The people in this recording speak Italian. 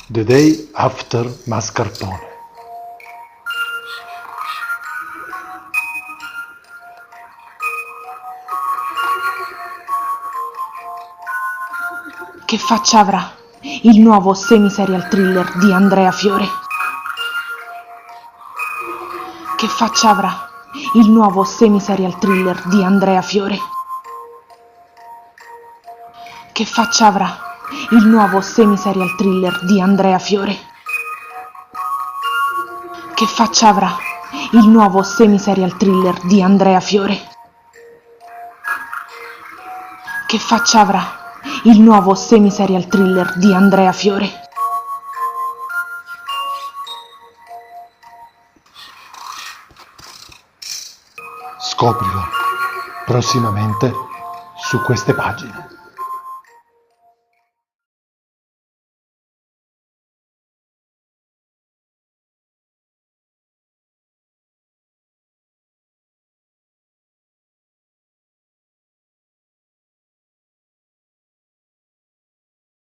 The Day After Mascarpone. Che faccia avrà il nuovo semi-serial thriller di Andrea Fiore? Che faccia avrà il nuovo semi-serial thriller di Andrea Fiore? Che faccia avrà il nuovo semi-serial thriller di Andrea Fiore? Che faccia avrà il nuovo semi-serial thriller di Andrea Fiore? Che faccia avrà il nuovo semi-serial thriller di Andrea Fiore? Scoprilo prossimamente su queste pagine.